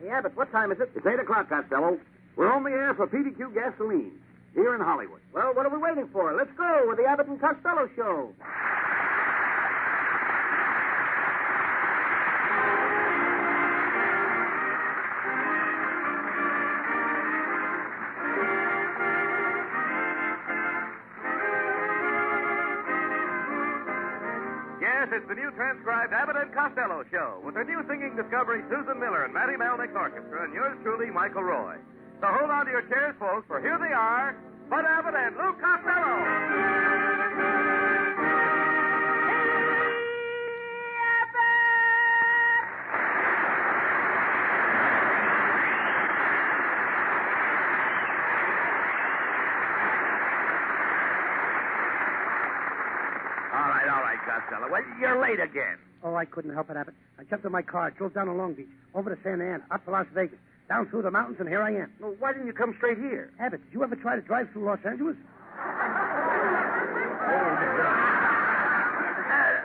Hey, Abbott, what time is it? It's 8 o'clock, Costello. We're on the air for PDQ Gasoline here in Hollywood. Well, what are we waiting for? Let's go with the Abbott and Costello show. Yes, it's the new transcribed Abbott and Costello show with the new singing discovery Susan Miller and Matty Melnick's orchestra and yours truly, Michael Roy. So hold on to your chairs, folks, for here they are, Bud Abbott and Lou Costello. All right, Costello. Well, you're late again. Oh, I couldn't help it, Abbott. I jumped in my car, drove down to Long Beach, over to Santa Ana, up to Las Vegas, down through the mountains, and here I am. Well, why didn't you come straight here? Abbott, did you ever try to drive through Los Angeles?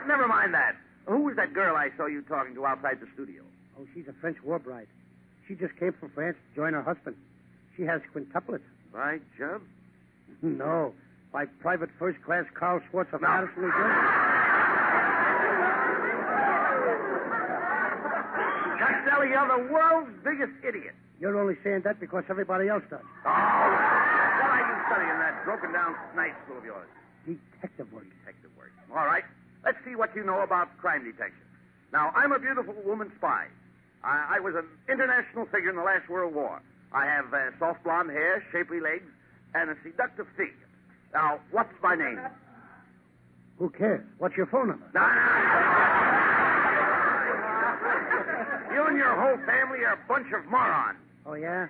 Never mind that. Who was that girl I saw you talking to outside the studio? Oh, she's a French war bride. She just came from France to join her husband. She has quintuplets. By Jove. No, by Private First Class Carl Schwartz of Madison, New Jersey. Costello, you're the world's biggest idiot. You're only saying that because everybody else does. Oh, what are you studying that broken-down night school of yours? Detective work. Detective work. All right. Let's see what you know about crime detection. Now, I'm a beautiful woman spy. I was an international figure in the last World War. I have soft blonde hair, shapely legs, and a seductive figure. Now, what's my name? Who cares? What's your phone number? No. You and your whole family are a bunch of morons. Oh, yeah?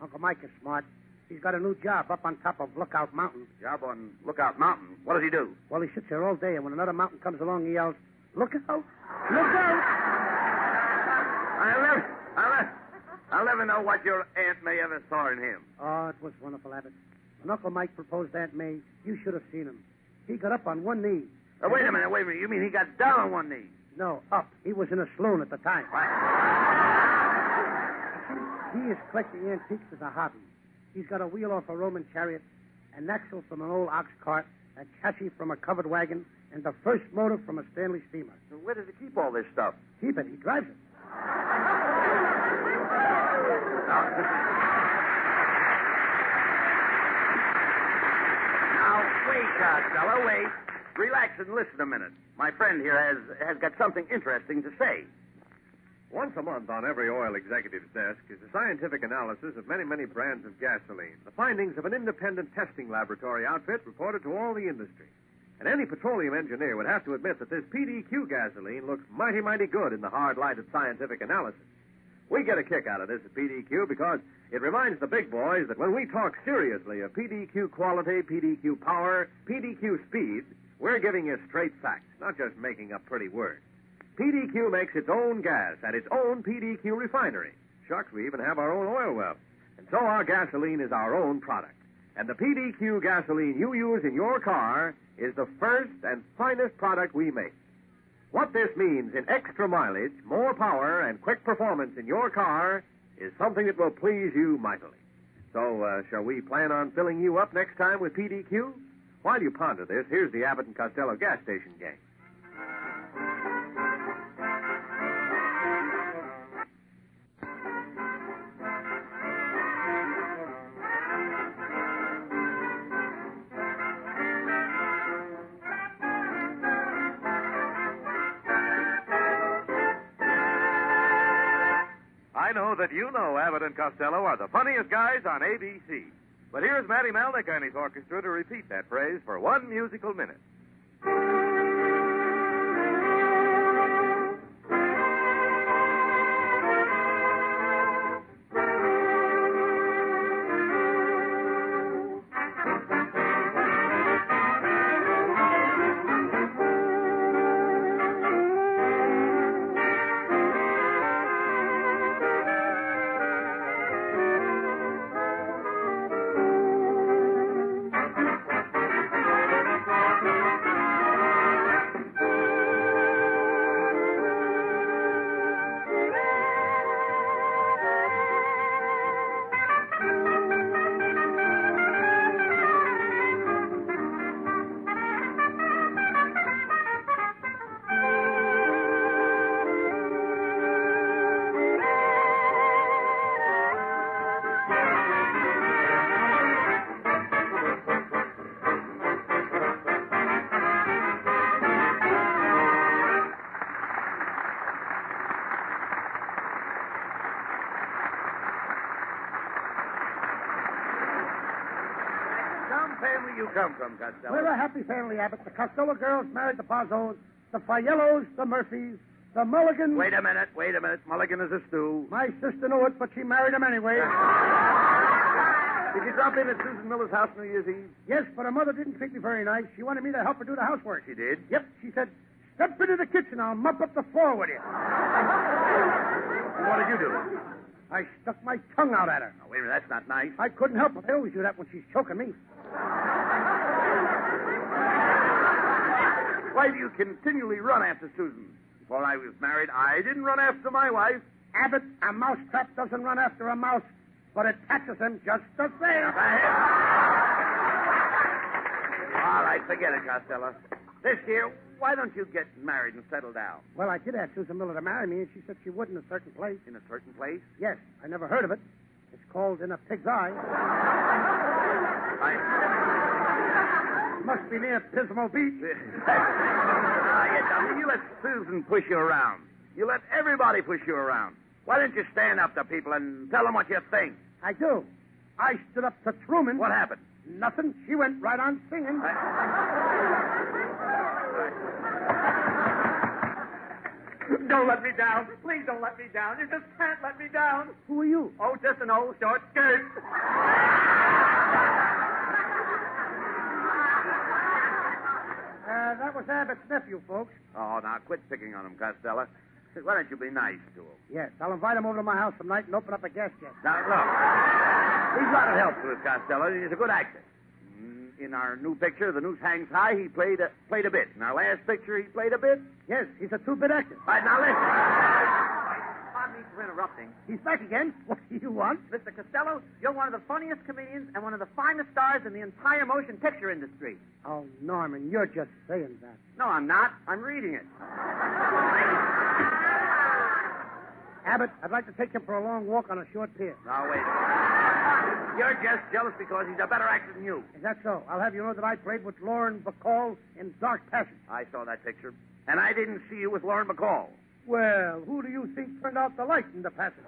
Uncle Mike is smart. He's got a new job up on top of Lookout Mountain. Job on Lookout Mountain. What does he do? Well, he sits there all day, and when another mountain comes along, he yells, "Look out! Look out!" I'll never know what your Aunt May ever saw in him. Oh, it was wonderful, Abbott. When Uncle Mike proposed Aunt May, you should have seen him. He got up on one knee. Wait a minute. You mean he got down on one knee? No, up. He was in a saloon at the time. What? He is collecting antiques as a hobby. He's got a wheel off a Roman chariot, an axle from an old ox cart, a chassis from a covered wagon, and the first motor from a Stanley steamer. So where does he keep all this stuff? Keep it. He drives it. Now, wait, Costello, wait. Relax and listen a minute. My friend here has got something interesting to say. Once a month on every oil executive's desk is a scientific analysis of many, many brands of gasoline. The findings of an independent testing laboratory outfit reported to all the industry. And any petroleum engineer would have to admit that this PDQ gasoline looks mighty, mighty good in the hard light of scientific analysis. We get a kick out of this at PDQ because it reminds the big boys that when we talk seriously of PDQ quality, PDQ power, PDQ speed, we're giving you straight facts, not just making up pretty words. PDQ makes its own gas at its own PDQ refinery. Shucks, we even have our own oil well. And so our gasoline is our own product. And the PDQ gasoline you use in your car is the first and finest product we make. What this means in extra mileage, more power, and quick performance in your car is something that will please you mightily. So, shall we plan on filling you up next time with PDQ? While you ponder this, here's the Abbott and Costello gas station gang. I know that you know Abbott and Costello are the funniest guys on ABC. But here's Matty Melnick and his orchestra to repeat that phrase for 1 musical minute. family you come from, Costello? We're a happy family, Abbott. The Costello girls married the Bozzos, the Faiellos, the Murphys, the Mulligans. Wait a minute. Mulligan is a stew. My sister knew it, but she married him anyway. Did you drop in at Susan Miller's house New Year's Eve? Yes, but her mother didn't treat me very nice. She wanted me to help her do the housework. She did? Yep, she said, step into the kitchen. I'll mop up the floor with you. And what did you do? I stuck my tongue out at her. Oh, wait a minute, that's not nice. I couldn't help it. I always do that when she's choking me. Why do you continually run after Susan? Before I was married, I didn't run after my wife. Abbott, a mousetrap doesn't run after a mouse, but it catches him just the same. All right, forget it, Costello. This year, why don't you get married and settle down? Well, I did ask Susan Miller to marry me, and she said she would in a certain place. In a certain place? Yes, I never heard of it. It's called In a Pig's Eye. Must be near Pismo Beach. You let Susan push you around. You let everybody push you around. Why don't you stand up to people and tell them what you think? I do. I stood up to Truman. What happened? Nothing. She went right on singing. Don't let me down. Please don't let me down. You just can't let me down. Who are you? Oh, just an old short skirt. That was Abbott's nephew, folks. Oh, now quit picking on him, Costello. Why don't you be nice to him? Yes, I'll invite him over to my house tonight and open up a gas jet. Now, look. He's got to help with Costello. He's a good actor. In our new picture, The Noose Hangs High, he played a bit. In our last picture, he played a bit. Yes, he's a two-bit actor. All right, now listen. Pardon me for interrupting. He's back again. What do you want? Mr. Costello, you're one of the funniest comedians and one of the finest stars in the entire motion picture industry. Oh, Norman, you're just saying that. No, I'm not. I'm reading it. Abbott, I'd like to take him for a long walk on a short pier. Now, wait. You're just jealous because he's a better actor than you. Is that so? I'll have you know that I played with Lauren Bacall in Dark Passage. I saw that picture. And I didn't see you with Lauren Bacall. Well, who do you think turned out the light in the passage?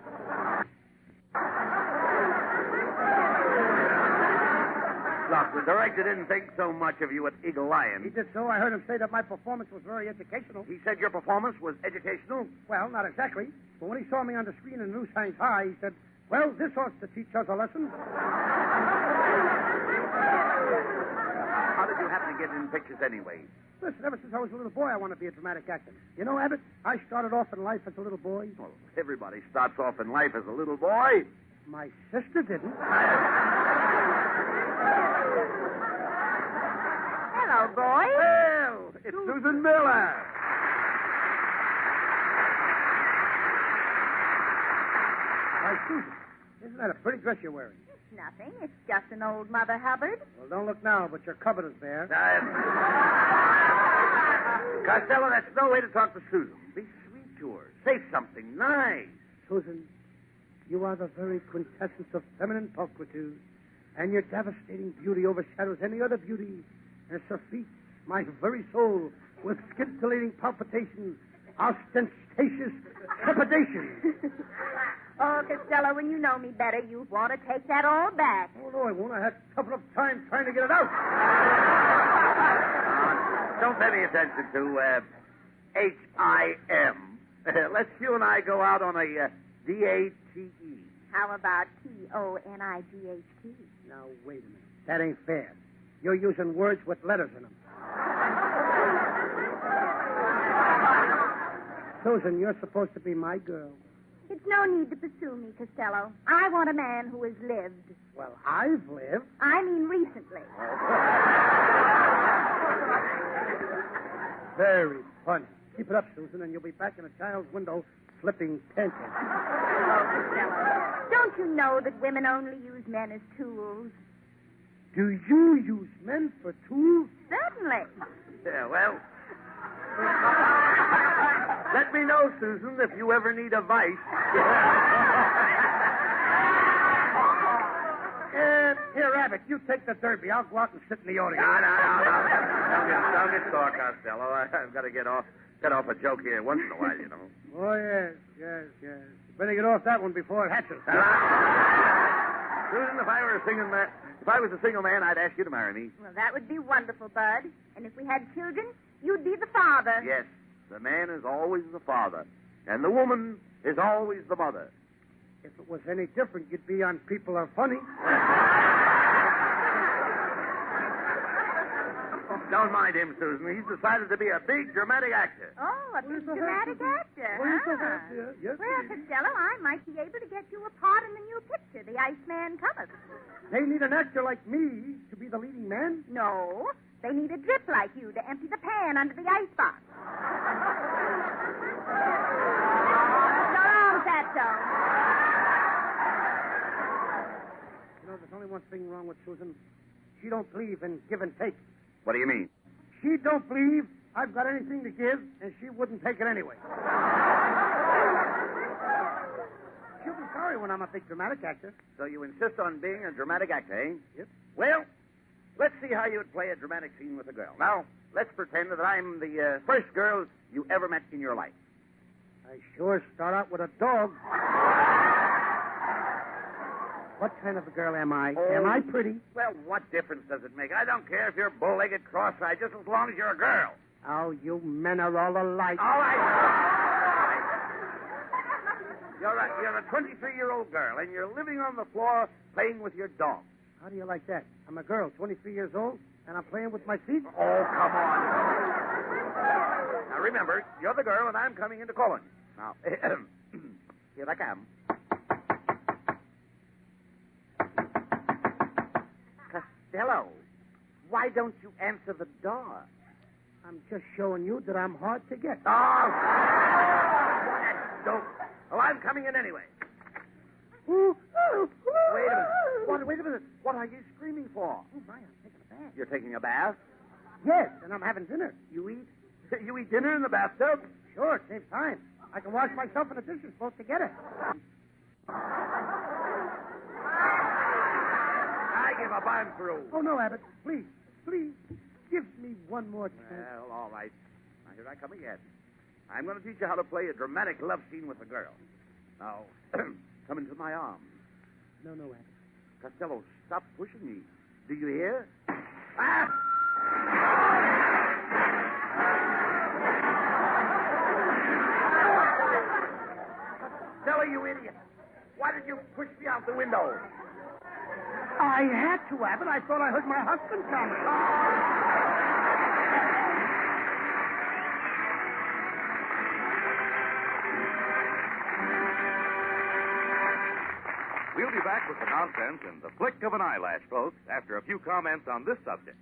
Look, the director didn't think so much of you at Eagle Lion. He did so. I heard him say that my performance was very educational. He said your performance was educational? Well, not exactly. But when he saw me on the screen in Noose Hangs High, he said, well, this ought to teach us a lesson. How did you happen to get in pictures anyway? Listen, ever since I was a little boy, I wanted to be a dramatic actor. You know, Abbott, I started off in life as a little boy. Well, everybody starts off in life as a little boy. My sister didn't. Hello, boy. Well, it's Susan Miller. Why, Susan, isn't that a pretty dress you're wearing? It's nothing. It's just an old Mother Hubbard. Well, don't look now, but your cupboard is bare. Costello, that's no way to talk to Susan. Be sweet to her. Say something nice. Susan, you are the very quintessence of feminine pulchritude, and your devastating beauty overshadows any other beauty, and surfeits my very soul with scintillating palpitations, ostentatious trepidation. Oh, Costello, when you know me better, you want to take that all back. Oh, no, I won't. I had tough enough time trying to get it out. Don't pay any attention to H-I-M. Let's you and I go out on a D-A-T-E. How about T-O-N-I-G-H-T? Now, wait a minute. That ain't fair. You're using words with letters in them. Susan, you're supposed to be my girl. It's no need to pursue me, Costello. I want a man who has lived. Well, I've lived. I mean recently. Very funny. Keep it up, Susan, and you'll be back in a child's window flipping pancakes. Oh, Costello, don't you know that women only use men as tools? Do you use men for tools? Certainly. Yeah, well... Let me know, Susan, if you ever need a vice. Here, Abbott, you take the derby. I'll go out and sit in the audience. No. Don't get sore, Costello. I've got to get off a joke here once in a while, you know. Oh, yes. Better get off that one before it hatches. Susan, if I were singing If I was a single man, I'd ask you to marry me. Well, that would be wonderful, Bud. And if we had children, you'd be the father. Yes, the man is always the father, and the woman is always the mother. If it was any different, you'd be on People Are Funny. Don't mind him, Susan. He's decided to be a big dramatic actor. Oh, a big dramatic actor. Yes, Well, Costello, I might be able to get you a part in the new picture, The Iceman Cometh. They need an actor like me to be the leading man. No, they need a drip like you to empty the pan under the icebox. So long, Fatso. You know, there's only one thing wrong with Susan. She don't believe in give and take. What do you mean? She don't believe I've got anything to give, and she wouldn't take it anyway. She'll be sorry when I'm a big dramatic actor. So you insist on being a dramatic actor, eh? Yep. Well, let's see how you would play a dramatic scene with a girl. Now, let's pretend that I'm the first girl you ever met in your life. I sure start out with a dog. What kind of a girl am I? Oh. Am I pretty? Well, what difference does it make? I don't care if you're bull-legged, cross-eyed, just as long as you're a girl. Oh, you men are all alike. All right. You're a 23-year-old girl, and you're living on the floor playing with your dog. How do you like that? I'm a girl, 23 years old, and I'm playing with my feet? Oh, come on. Now, remember, you're the girl, and I'm coming in to call on you. Now, here I come. Costello, why don't you answer the door? I'm just showing you that I'm hard to get. Oh, that's dope. Well, I'm coming in anyway. Wait a minute. What are you screaming for? Oh, my, I'm taking a bath. You're taking a bath? Yes, and I'm having dinner. You eat dinner in the bathtub? Sure, saves time. I can wash myself in the dishes both together. I give up. I'm through. Oh, no, Abbott. Please, give me one more chance. Well, all right. Now, here I come again. I'm going to teach you how to play a dramatic love scene with a girl. Now, come into my arms. No, Abbott. Costello, stop pushing me. Do you hear? Ah! Costello, you idiot. Why did you push me out the window? I had to, Abbott. I thought I heard my husband coming. We'll be back with the nonsense in the flick of an eyelash, folks, after a few comments on this subject.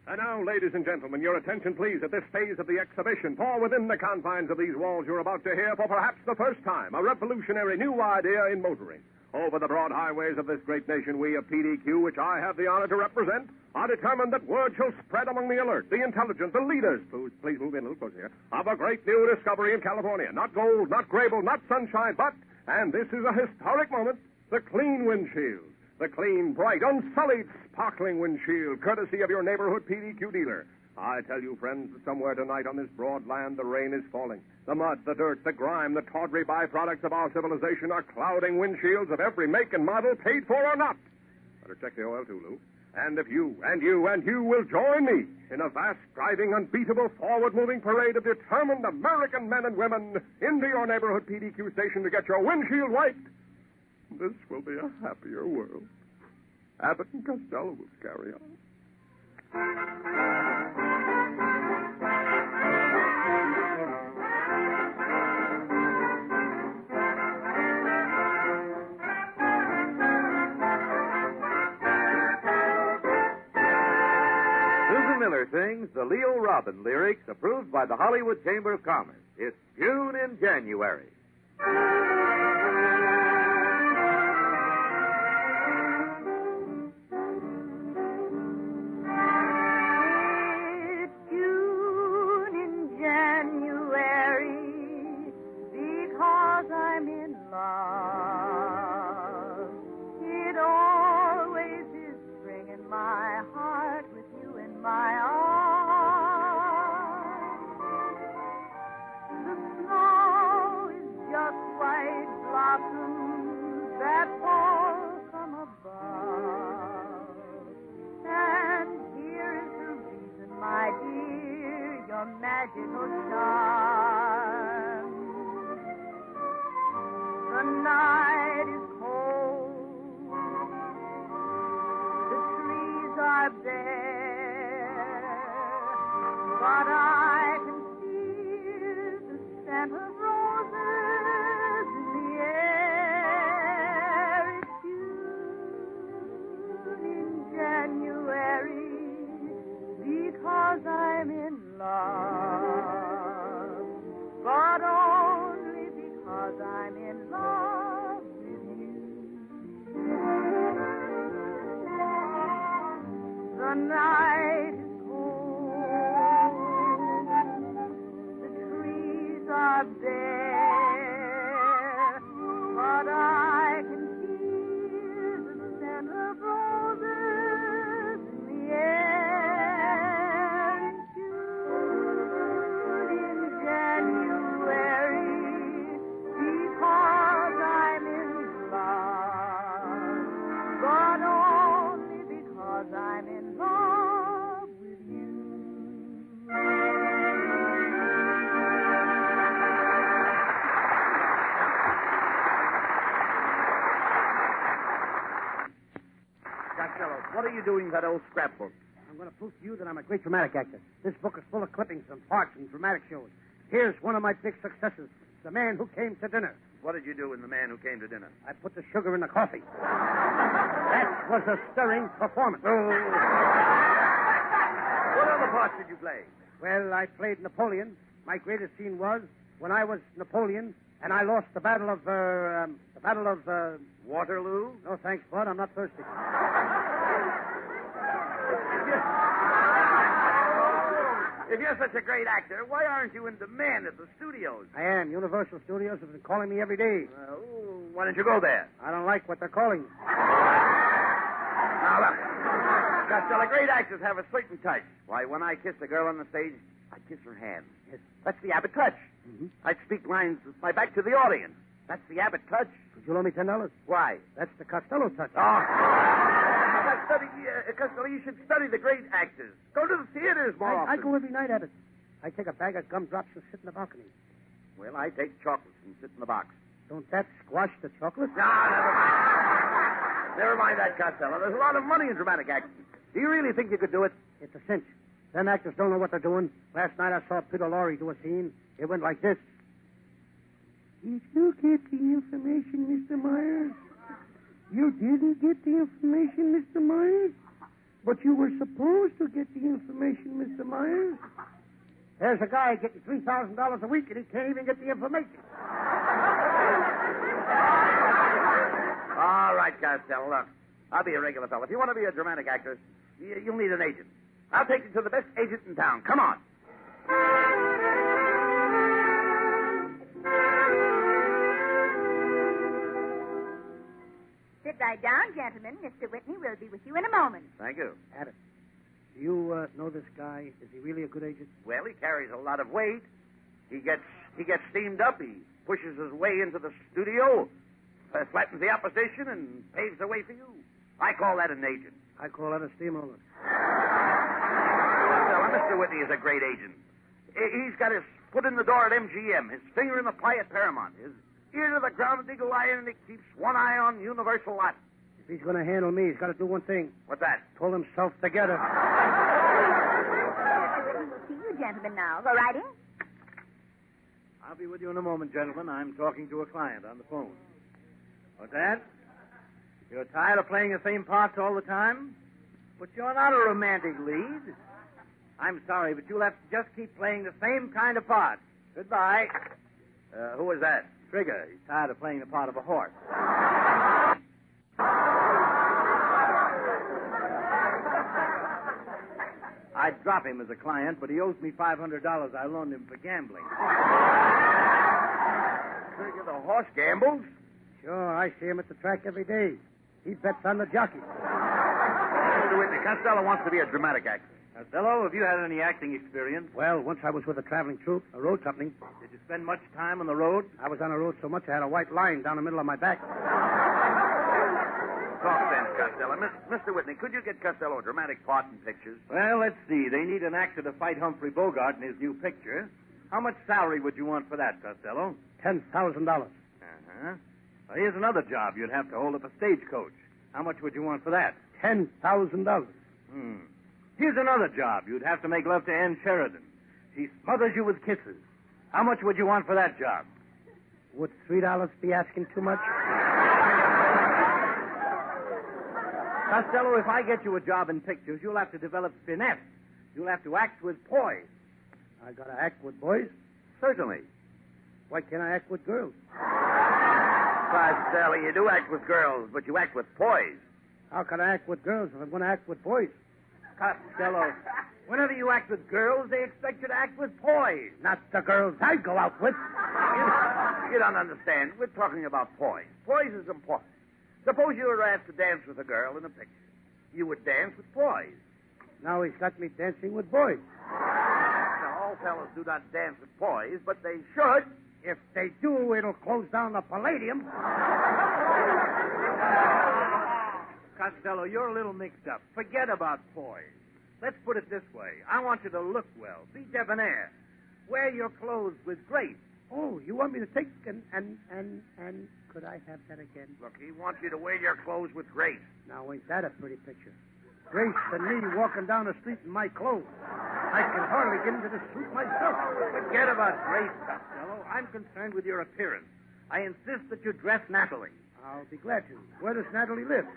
And now, ladies and gentlemen, your attention, please, at this phase of the exhibition. For within the confines of these walls, you're about to hear, for perhaps the first time, a revolutionary new idea in motoring. Over the broad highways of this great nation, we of PDQ, which I have the honor to represent, are determined that word shall spread among the alert, the intelligent, the leaders, please move in a little closer here, of a great new discovery in California. Not gold, not Grable, not sunshine, but, and this is a historic moment, the clean windshield. The clean, bright, unsullied, sparkling windshield, courtesy of your neighborhood PDQ dealer. I tell you, friends, that somewhere tonight on this broad land the rain is falling. The mud, the dirt, the grime, the tawdry byproducts of our civilization are clouding windshields of every make and model, paid for or not. Better check the oil, too, Lou. And if you will join me in a vast, driving, unbeatable, forward-moving parade of determined American men and women into your neighborhood PDQ station to get your windshield wiped, this will be a happier world. Abbott and Costello will carry on. Susan Miller sings the Leo Robin lyrics approved by the Hollywood Chamber of Commerce. It's June in January. The night is cold. The trees are bare. But I can feel the scent of roses in the air. It's June in January because I'm in love. But only because I'm in love with you. The night is cold. The trees are bare. But I can feel the scent of roses in the air. In June, in January, because I'm in love. But only because I'm in love with you. Costello, what are you doing with that old scrapbook? I'm going to prove to you that I'm a great dramatic actor. This book is full of clippings and parts and dramatic shows. Here's one of my big successes, The Man Who Came to Dinner. What did you do in The Man Who Came to Dinner? I put the sugar in the coffee. That was a stirring performance. What other parts did you play? Well, I played Napoleon. My greatest scene was when I was Napoleon and I lost the battle of, Waterloo? No, thanks, Bud. I'm not thirsty. If you're such a great actor, why aren't you in demand at the studios? I am. Universal Studios have been calling me every day. Why don't you go there? I don't like what they're calling me. Now, look. Costello, great actors have a certain touch. Why, when I kiss a girl on the stage, I kiss her hand. Yes. That's the Abbott touch. Mm-hmm. I'd speak lines with my back to the audience. That's the Abbott touch. Could you loan me $10? Why? That's the Costello touch. Oh. Costello, you should study the great actors. Go to the theaters more I often. go every night, Abbott. I take a bag of gumdrops and sit in the balcony. Well, I take chocolates and sit in the box. Don't that squash the chocolate? Ah, never mind. Never mind that, Costello. There's a lot of money in dramatic acting. Do you really think you could do it? It's a cinch. Them actors don't know what they're doing. Last night I saw Peter Lorre do a scene. It went like this. Did you get the information, Mr. Myers? You didn't get the information, Mr. Myers? But you were supposed to get the information, Mr. Myers. There's a guy getting $3,000 a week, and he can't even get the information. All right, Costello, look. I'll be a regular fellow. If you want to be a dramatic actor, you'll need an agent. I'll take you to the best agent in town. Come on. Sit right down, gentlemen. Mr. Whitney will be with you in a moment. Thank you. Abbott, do you know this guy? Is he really a good agent? Well, he carries a lot of weight. He gets steamed up. He pushes his way into the studio, flattens the opposition, and paves the way for you. I call that an agent. I call that a steamroller. Well, Mr. Whitney is a great agent. He's got his foot in the door at MGM, his finger in the pie at Paramount, his ear to the ground at Eagle Eye, and he keeps one eye on Universal Lot. If he's going to handle me, he's got to do one thing. What's that? Pull himself together. Mr. Whitney will see you gentlemen now. Go right in. I'll be with you in a moment, gentlemen. I'm talking to a client on the phone. What's that? You're tired of playing the same parts all the time? But you're not a romantic lead. I'm sorry, but you'll have to just keep playing the same kind of part. Goodbye. Who was that? Trigger. He's tired of playing the part of a horse. I'd drop him as a client, but he owes me $500 I loaned him for gambling. Trigger the horse gambles? Sure, I see him at the track every day. He bets on the jockey. Mr. Whitney, Costello wants to be a dramatic actor. Costello, have you had any acting experience? Well, once I was with a traveling troupe, a road company. Did you spend much time on the road? I was on the road so much I had a white line down the middle of my back. Talk sense, Costello. Mr. Whitney, could you get Costello a dramatic part in pictures? Well, let's see. They need an actor to fight Humphrey Bogart in his new picture. How much salary would you want for that, Costello? $10,000. Uh-huh. Here's another job. You'd have to hold up a stagecoach. How much would you want for that? $10,000. Here's another job. You'd have to make love to Ann Sheridan. She smothers you with kisses. How much would you want for that job? Would $3 be asking too much? Costello, if I get you a job in pictures, you'll have to develop finesse. You'll have to act with poise. I gotta act with boys? Certainly. Why can't I act with girls? Costello, you do act with girls, but you act with poise. How can I act with girls if I'm gonna act with boys? Costello, whenever you act with girls, they expect you to act with poise. Not the girls I go out with. You don't understand. We're talking about poise. Poise is important. Suppose you were asked to dance with a girl in a picture. You would dance with poise. Now he's got me dancing with boys. Now, all fellows do not dance with poise, but they should. If they do, it'll close down the Palladium. Costello, you're a little mixed up. Forget about poise. Let's put it this way. I want you to look well, be debonair. Wear your clothes with grace. Oh, you want me to take and could I have that again? Look, he wants you to wear your clothes with grace. Now, ain't that a pretty picture? Grace and me walking down the street in my clothes. I can hardly get into this suit myself. Forget about grace, Costello. I'm concerned with your appearance. I insist that you dress nattily. I'll be glad to. Where does Natalie live?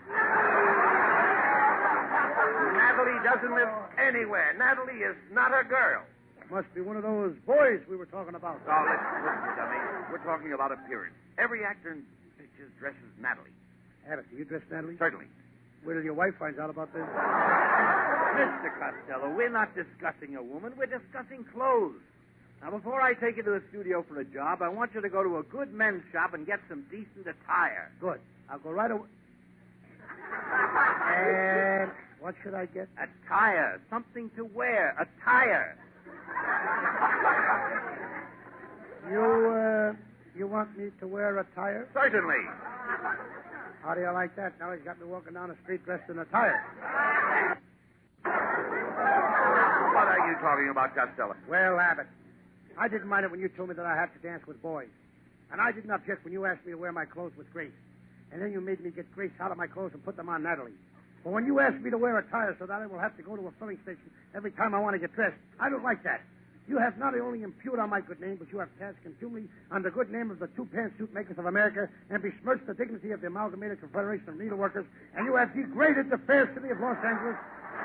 Natalie doesn't live anywhere. Natalie is not a girl. Must be one of those boys we were talking about. Oh, listen, you dummy. We're talking about appearance. Every actor in pictures dresses Natalie. Abbott, do you dress Natalie? Certainly. Where till your wife finds out about this? Mr. Costello, we're not discussing a woman. We're discussing clothes. Now, before I take you to the studio for a job, I want you to go to a good men's shop and get some decent attire. Good. I'll go right away. And what should I get? Attire. Something to wear. Attire. You want me to wear attire? Certainly. How do you like that? Now he's got me walking down the street dressed in attire. What are you talking about, Costello? Well, Abbott, I didn't mind it when you told me that I had to dance with boys. And I didn't object when you asked me to wear my clothes with Grace. And then you made me get Grace out of my clothes and put them on Natalie. But when you asked me to wear attire so that I will have to go to a filling station every time I want to get dressed, I don't like that. You have not only impugned on my good name, but you have cast contumely on the good name of the two pantsuit makers of America and besmirched the dignity of the Amalgamated Confederation of Needleworkers, and you have degraded the fair city of Los Angeles,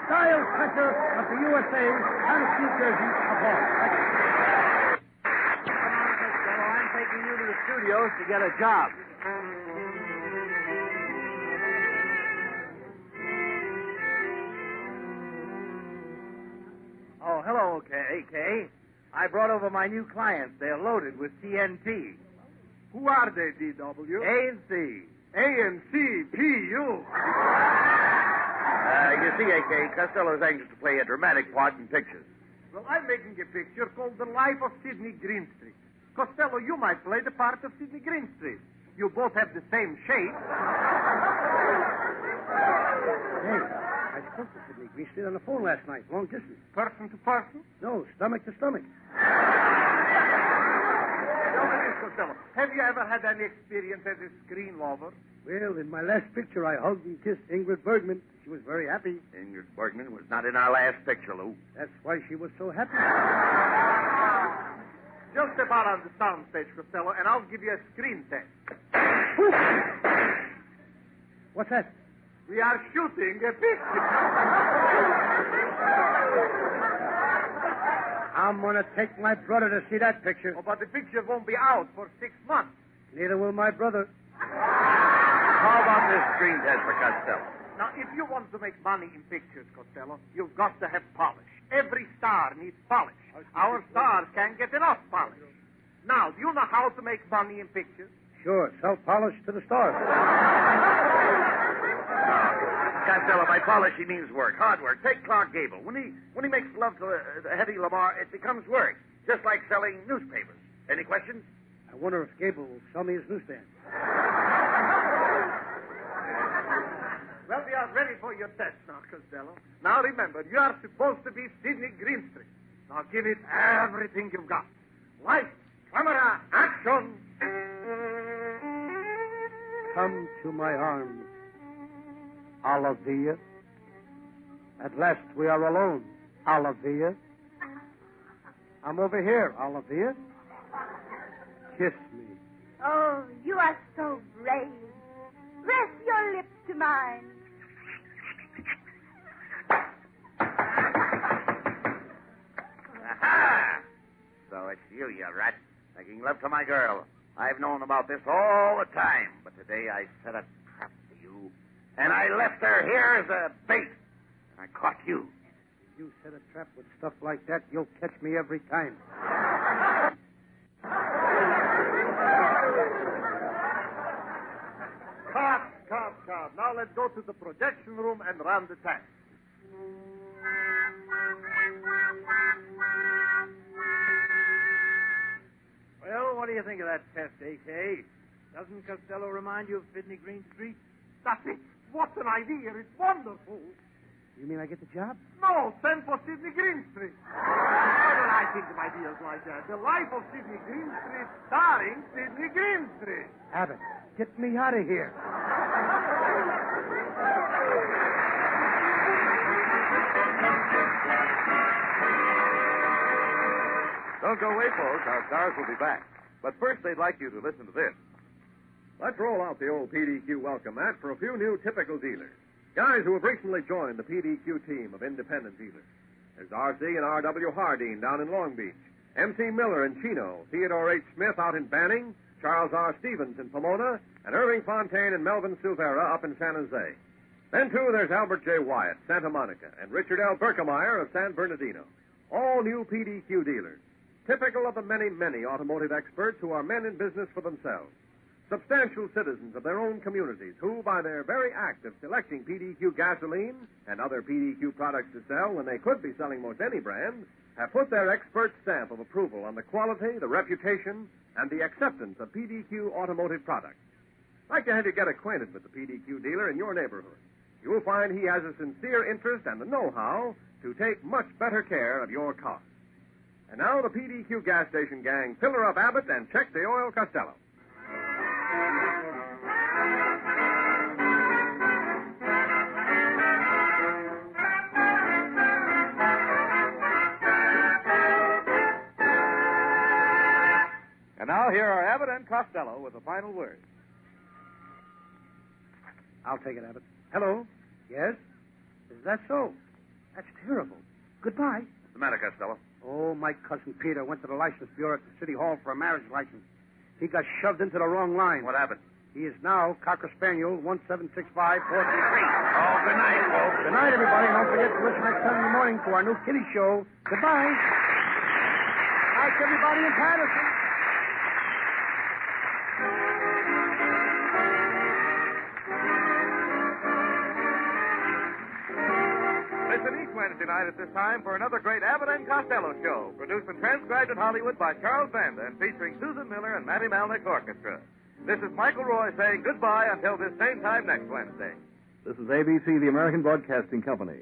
style catcher of the USA, and New Jersey of all. I'm taking you to the studios to get a job. Oh, hello, Kay. I brought over my new clients. They're loaded with TNT. Who are they, D.W.? A&C. A-N-C-P-U. You see, A.K., Costello's anxious to play a dramatic part in pictures. Well, I'm making a picture called The Life of Sidney Greenstreet. Costello, you might play the part of Sidney Greenstreet. You both have the same shape. Hey, I spoke to Sidney Greenstreet on the phone last night, long distance. Person to person? No, stomach to stomach. Tell me this, Costello. Have you ever had any experience as a screen lover? Well, in my last picture, I hugged and kissed Ingrid Bergman. She was very happy. Ingrid Bergman was not in our last picture, Lou. That's why she was so happy. Just step out on the soundstage, Costello, and I'll give you a screen test. What's that? We are shooting a picture. I'm going to take my brother to see that picture. Oh, but the picture won't be out for 6 months. Neither will my brother. How about this screen test for Costello? Now, if you want to make money in pictures, Costello, you've got to have polish. Every star needs polish. Our stars can't get enough polish. Now, do you know how to make money in pictures? Sure, sell polish to the stars. Costello, by polish, he means work, hard work. Take Clark Gable. When he makes love to Hetty Lamar, it becomes work, just like selling newspapers. Any questions? I wonder if Gable will sell me his newsstand. Well, we are ready for your test now, Costello. Now, remember, you are supposed to be Sidney Greenstreet. Now, give it everything you've got. Lights, camera, action! Come to my arms, Olivia. At last we are alone, Olivia. I'm over here, Olivia. Kiss me. Oh, you are so brave. Press your lips to mine. Aha! So it's you rat, making love to my girl. I've known about this all the time, but today I set a trap for you, and I left her here as a bait. I caught you. You set a trap with stuff like that, you'll catch me every time. Cut. Now let's go to the projection room and run the test. Well, what do you think of that test, A.K.? Doesn't Costello remind you of Sydney Greenstreet? That's it. What an idea. It's wonderful. You mean I get the job? No, send for Sidney Greenstreet. Why don't I think of ideas like that? The Life of Sidney Greenstreet, starring Sidney Greenstreet. Abbott, get me out of here. Don't go away, folks. Our stars will be back. But first, they'd like you to listen to this. Let's roll out the old PDQ welcome mat for a few new typical dealers. Guys who have recently joined the PDQ team of independent dealers. There's R.C. and R.W. Hardeen down in Long Beach, M.C. Miller in Chino, Theodore H. Smith out in Banning, Charles R. Stevens in Pomona, and Irving Fontaine and Melvin Silvera up in San Jose. Then, too, there's Albert J. Wyatt, Santa Monica, and Richard L. Berkemeyer of San Bernardino. All new PDQ dealers, typical of the many, many automotive experts who are men in business for themselves. Substantial citizens of their own communities who, by their very act of selecting PDQ gasoline and other PDQ products to sell when they could be selling most any brand, have put their expert stamp of approval on the quality, the reputation, and the acceptance of PDQ automotive products. I'd like to have you get acquainted with the PDQ dealer in your neighborhood. You'll find he has a sincere interest and the know-how to take much better care of your car. And now the PDQ gas station gang, fill her up Abbott and check the oil Costello. And now here are Abbott and Costello with the final word. I'll take it, Abbott. Hello? Yes? Is that so? That's terrible. Goodbye. What's the matter, Costello? Oh, my cousin Peter went to the license bureau at the city hall for a marriage license. He got shoved into the wrong line. What happened? He is now Cocker Spaniel 1765433. Oh, good night, folks. Good night, everybody. Don't forget to listen next Sunday morning to our new kitty show. Goodbye. Night, everybody in Patterson. Listen each Wednesday night at this time for another great Abbott and Costello show, produced and transcribed in Hollywood by Charles Banda and featuring Susan Miller and Matty Malnick's orchestra. This is Michael Roy saying goodbye until this same time next Wednesday. This is ABC, the American Broadcasting Company.